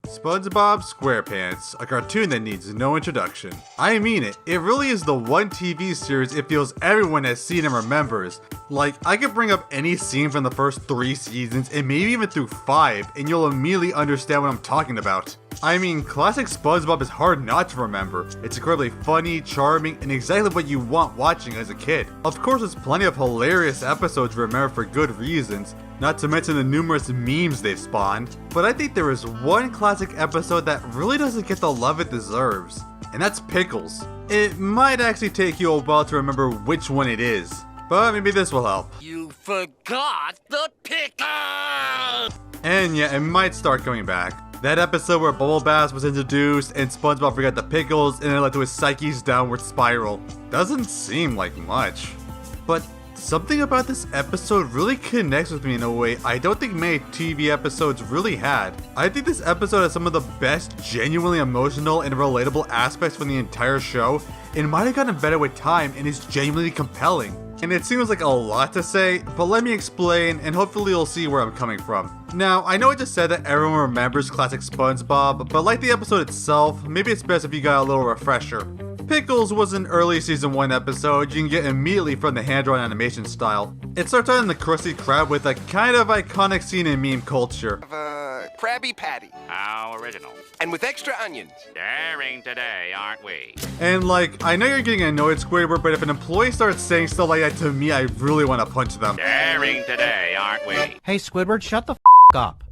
Spongebob Squarepants, a cartoon that needs no introduction. I mean it, it really is the one TV series it feels everyone has seen and remembers. Like, I could bring up any scene from the first 3 seasons and maybe even through 5 and you'll immediately understand what I'm talking about. I mean, classic SpongeBob is hard not to remember. It's incredibly funny, charming, and exactly what you want watching as a kid. Of course, there's plenty of hilarious episodes to remember for good reasons, not to mention the numerous memes they've spawned. But I think there is one classic episode that really doesn't get the love it deserves, and that's Pickles. It might actually take you a while to remember which one it is, but maybe this will help. You forgot the pickles! And yeah, it might start coming back. That episode where Bubble Bass was introduced and SpongeBob forgot the pickles and it led to his psyche's downward spiral. Doesn't seem like much. But something about this episode really connects with me in a way I don't think many TV episodes really had. I think this episode has some of the best genuinely emotional and relatable aspects from the entire show, and might have gotten better with time and is genuinely compelling. And it seems like a lot to say, but let me explain and hopefully you'll see where I'm coming from. Now, I know I just said that everyone remembers classic SpongeBob, but like the episode itself, maybe it's best if you got a little refresher. Pickles was an early season 1 episode you can get immediately from the hand-drawn animation style. It starts out in the Krusty Krab with a kind of iconic scene in meme culture. Krabby Patty. How original. And with extra onions. Daring today, aren't we? And like, I know you're getting annoyed, Squidward, but if an employee starts saying stuff like that to me, I really want to punch them. Daring today, aren't we? Hey Squidward, shut the f*** up.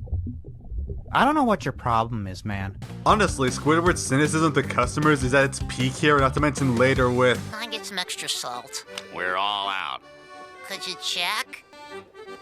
I don't know what your problem is, man. Honestly, Squidward's cynicism to customers is at its peak here, not to mention later with... Can I get some extra salt? We're all out. Could you check?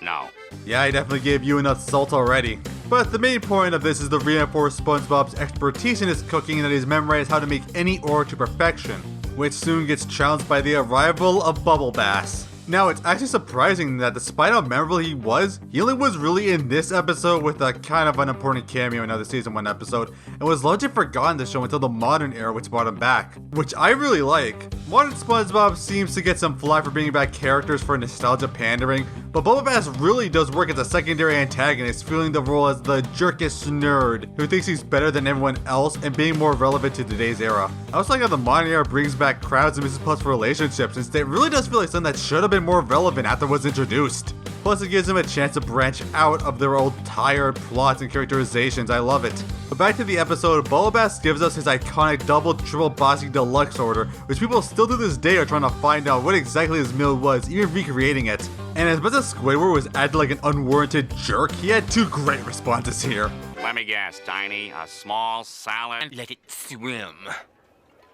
No. Yeah, I definitely gave you enough salt already. But the main point of this is to reinforce SpongeBob's expertise in his cooking and that he's memorized how to make any order to perfection, which soon gets challenged by the arrival of Bubble Bass. Now, it's actually surprising that despite how memorable he only was really in this episode with a kind of unimportant cameo in another season 1 episode, and was largely forgotten to show until the modern era, which brought him back, which I really like. Modern SpongeBob seems to get some flack for bringing back characters for nostalgia pandering, but Bubble Bass really does work as a secondary antagonist, filling the role as the jerkest nerd who thinks he's better than everyone else and being more relevant to today's era. I also like how the modern era brings back Krabs and Mrs. Puff's relationship, since it really does feel like something that should have been more relevant after it was introduced. Plus, it gives them a chance to branch out of their old tired plots and characterizations. I love it. But back to the episode, Bubble Bass gives us his iconic double triple bossy deluxe order, which people still to this day are trying to find out what exactly his meal was, even recreating it. And as much as Squidward was acting like an unwarranted jerk, he had 2 great responses here. Let me guess, Tiny. A small salad. And let it swim.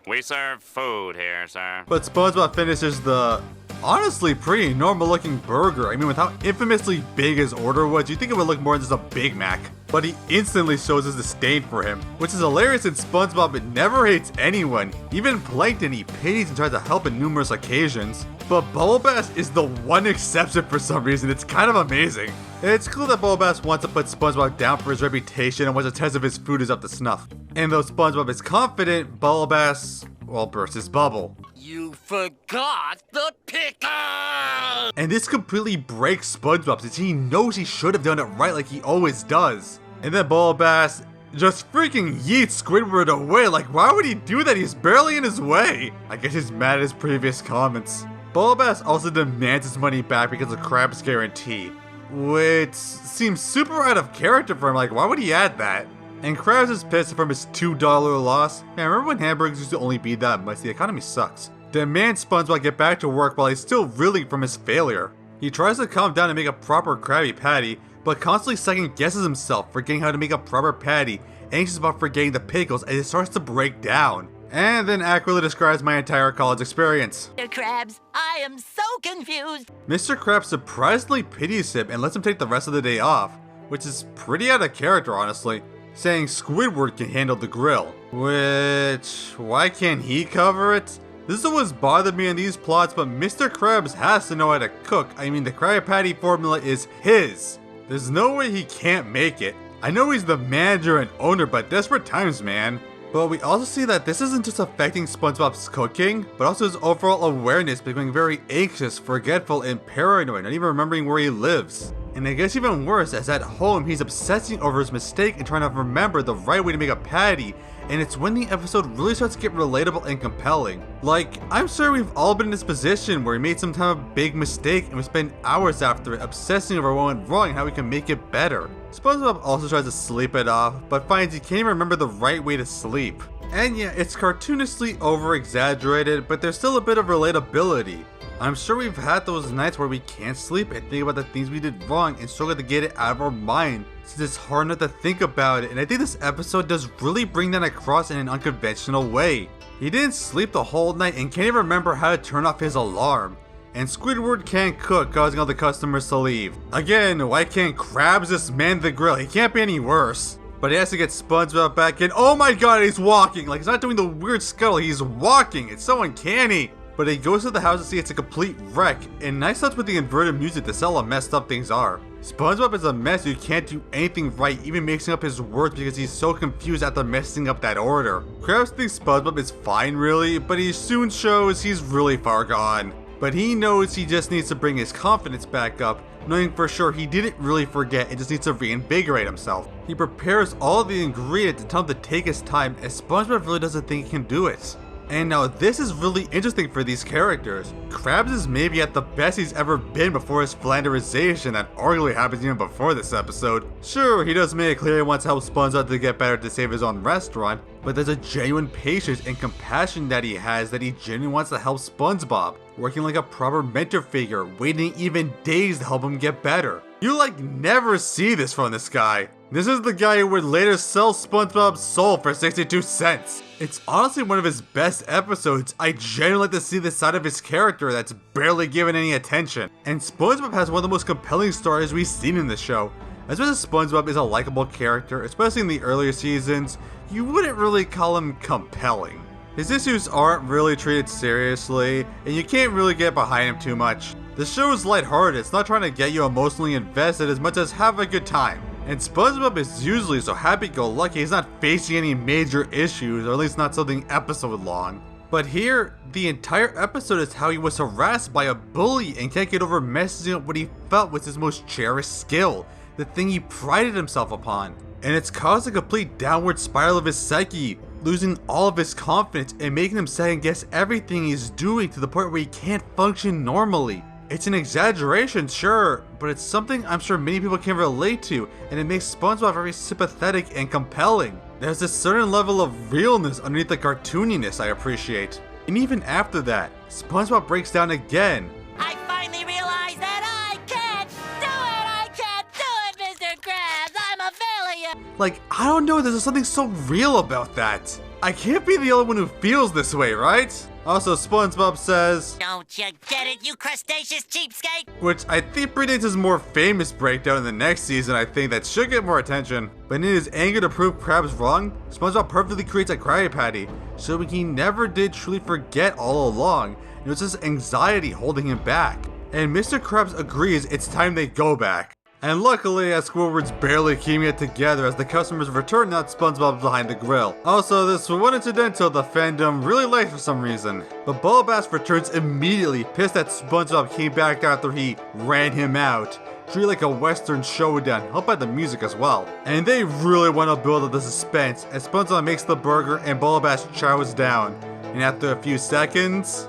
We serve food here, sir. But SpongeBob finishes the honestly pretty normal looking burger. I mean, with how infamously big his order was, you'd think it would look more than just a Big Mac. But he instantly shows his disdain for him, which is hilarious since SpongeBob never hates anyone. Even Plankton he pities and tries to help on numerous occasions. But Bubble Bass is the one exception for some reason. It's kind of amazing. It's cool that Bubble Bass wants to put SpongeBob down for his reputation and wants to test if his food is up to snuff. And though SpongeBob is confident, Bubble Bass, well, bursts his bubble. You forgot the pickles! And this completely breaks SpongeBob since he knows he should have done it right like he always does. And then Bubble Bass just freaking yeets Squidward away. Like, why would he do that? He's barely in his way. I guess he's mad at his previous comments. Bubble Bass also demands his money back because of Krabs' guarantee, which seems super out of character for him. Like, why would he add that? And Krabs is pissed from his $2 loss. Man, remember when hamburgers used to only be that much? The economy sucks. Demands SpongeBob get back to work while he's still reeling from his failure. He tries to calm down and make a proper Krabby Patty, but constantly second guesses himself, forgetting how to make a proper patty, anxious about forgetting the pickles as it starts to break down. And then accurately describes my entire college experience. Mr. Krabs, I am so confused. Mr. Krabs surprisingly pities him and lets him take the rest of the day off, which is pretty out of character honestly, saying Squidward can handle the grill. Which, why can't he cover it? This is what's bothered me in these plots, but Mr. Krabs has to know how to cook. I mean, the Krabby Patty formula is his. There's no way he can't make it. I know he's the manager and owner, but desperate times, man. But we also see that this isn't just affecting SpongeBob's cooking, but also his overall awareness, becoming very anxious, forgetful, and paranoid, not even remembering where he lives. And it gets even worse as at home he's obsessing over his mistake and trying to remember the right way to make a patty, and it's when the episode really starts to get relatable and compelling. Like, I'm sure we've all been in this position where we made some kind of big mistake and we spend hours after it obsessing over what went wrong and how we can make it better. SpongeBob also tries to sleep it off, but finds he can't even remember the right way to sleep. And yeah, it's cartoonishly over-exaggerated, but there's still a bit of relatability. I'm sure we've had those nights where we can't sleep and think about the things we did wrong and struggle to get it out of our mind, since it's hard not to think about it, and I think this episode does really bring that across in an unconventional way. He didn't sleep the whole night and can't even remember how to turn off his alarm. And Squidward can't cook, causing all the customers to leave. Again, why can't Krabs just man the grill? He can't be any worse. But he has to get SpongeBob back in. Oh my god, he's walking! Like, he's not doing the weird scuttle, he's walking! It's so uncanny! But he goes to the house to see it's a complete wreck, and nice touch with the inverted music to sell how messed up things are. SpongeBob is a mess who can't do anything right, even mixing up his words because he's so confused after messing up that order. Krabs thinks SpongeBob is fine really, but he soon shows he's really far gone. But he knows he just needs to bring his confidence back up, knowing for sure he didn't really forget and just needs to reinvigorate himself. He prepares all the ingredients and tells him to take his time, as SpongeBob really doesn't think he can do it. And now this is really interesting for these characters. Krabs is maybe at the best he's ever been before his flanderization that arguably happens even before this episode. Sure, he does make it clear he wants to help SpongeBob to get better to save his own restaurant, but there's a genuine patience and compassion that he has that he genuinely wants to help SpongeBob, working like a proper mentor figure, waiting even days to help him get better. You like never see this from this guy. This is the guy who would later sell SpongeBob's soul for 62 cents. It's honestly one of his best episodes. I genuinely like to see this side of his character that's barely given any attention. And SpongeBob has one of the most compelling stories we've seen in the show. As much as SpongeBob is a likable character, especially in the earlier seasons, you wouldn't really call him compelling. His issues aren't really treated seriously, and you can't really get behind him too much. The show is lighthearted, it's not trying to get you emotionally invested as much as have a good time. And SpongeBob is usually so happy-go-lucky he's not facing any major issues, or at least not something episode long. But here, the entire episode is how he was harassed by a bully and can't get over messing up what he felt was his most cherished skill, the thing he prided himself upon. And it's caused a complete downward spiral of his psyche, losing all of his confidence and making him second guess everything he's doing to the point where he can't function normally. It's an exaggeration, sure, but it's something I'm sure many people can relate to, and it makes SpongeBob very sympathetic and compelling. There's a certain level of realness underneath the cartooniness I appreciate. And even after that, SpongeBob breaks down again. I finally realized that I can't do it, Mr. Krabs. I'm a failure. Like, I don't know, there's something so real about that. I can't be the only one who feels this way, right? Also, SpongeBob says, Don't you get it, you crustaceous cheapskate? which I think predates his more famous breakdown in the next season, I think, that should get more attention. But in his anger to prove Krabs wrong, SpongeBob perfectly creates a Krabby Patty, showing he never did truly forget all along. It was just anxiety holding him back. And Mr. Krabs agrees it's time they go back. And luckily, as Squidward's barely keeping it together as the customers return, not SpongeBob behind the grill. Also, this one incidental the fandom really liked for some reason. But Bass returns immediately, pissed that SpongeBob came back after he ran him out. Treated like a western showdown, helped by the music as well. And they really want to build up the suspense as SpongeBob makes the burger and Bass chows down. And after a few seconds...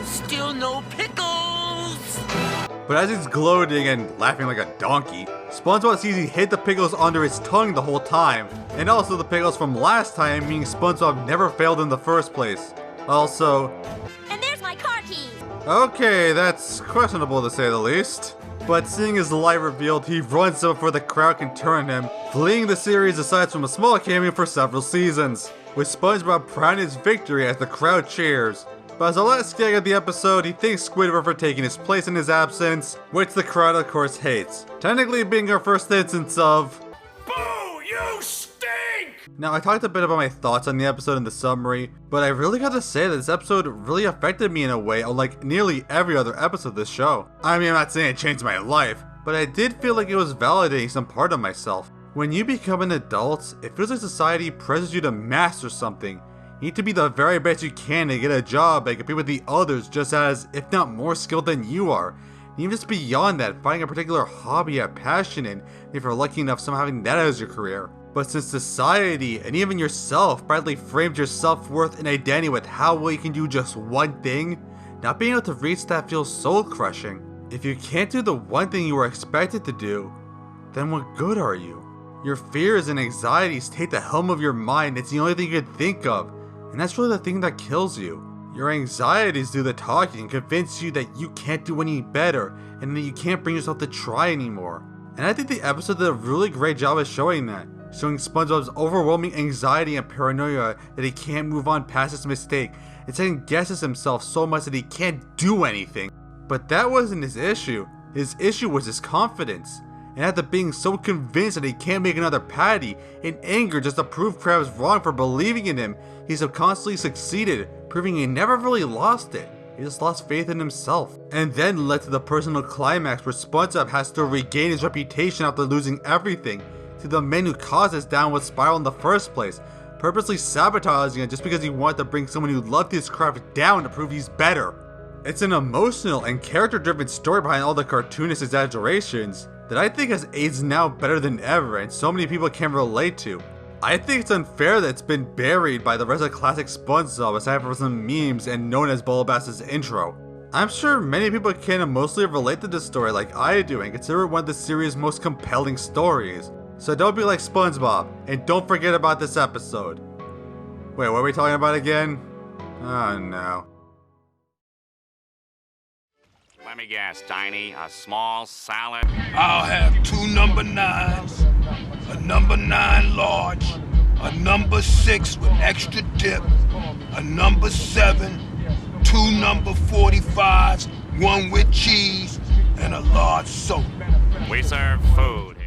Still no pickles! But as he's gloating and laughing like a donkey, SpongeBob sees he hid the pickles under his tongue the whole time, and also the pickles from last time, meaning SpongeBob never failed in the first place. Also, And there's my car keys. okay, that's questionable to say the least. But seeing his lie revealed, he runs so before the crowd can turn him, fleeing the series aside from a small cameo for several seasons, with SpongeBob proud of his victory as the crowd cheers. But as the last gag of the episode, he thanks Squidward for taking his place in his absence, which the crowd of course hates. Technically being our first instance of... Boo! You stink! Now I talked a bit about my thoughts on the episode in the summary, but I really gotta say that this episode really affected me in a way unlike nearly every other episode of this show. I mean, I'm not saying it changed my life, but I did feel like it was validating some part of myself. When you become an adult, it feels like society pressures you to master something. You need to be the very best you can to get a job and compete with the others just as, if not more skilled than you are. and even just beyond that, finding a particular hobby you have passion in, if you're lucky enough somehow having that as your career. But since society, and even yourself, badly frames your self-worth and identity with how well you can do just one thing, not being able to reach that feels soul-crushing. If you can't do the one thing you were expected to do, then what good are you? Your fears and anxieties take the helm of your mind. It's the only thing you can think of, and that's really the thing that kills you. Your anxieties do the talking and convince you that you can't do any better, and that you can't bring yourself to try anymore. And I think the episode did a really great job of showing that. Showing SpongeBob's overwhelming anxiety and paranoia that he can't move on past his mistake, and second guesses himself so much that he can't do anything. But that wasn't his issue. His issue was his confidence. And after being so convinced that he can't make another patty, in anger just to prove Krabs wrong for believing in him, he subconsciously succeeded, proving he never really lost it. He just lost faith in himself. And then led to the personal climax where SpongeBob has to regain his reputation after losing everything, to the man who caused his downward spiral in the first place, purposely sabotaging it just because he wanted to bring someone who loved his craft down to prove he's better. It's an emotional and character-driven story behind all the cartoonish exaggerations that I think has aged now better than ever and so many people can relate to. I think it's unfair that it's been buried by the rest of classic SpongeBob aside from some memes and known as Bulbasaur's intro. I'm sure many people can emotionally relate to this story like I do and consider it one of the series' most compelling stories. So don't be like SpongeBob, and don't forget about this episode. Wait, what are we talking about again? Oh no. Let me guess, Tiny. A small salad? I'll have 2 number 9s, a number 9 large, a number 6 with extra dip, a number 7, 2 number 45s, 1 with cheese, and a large soda. We serve food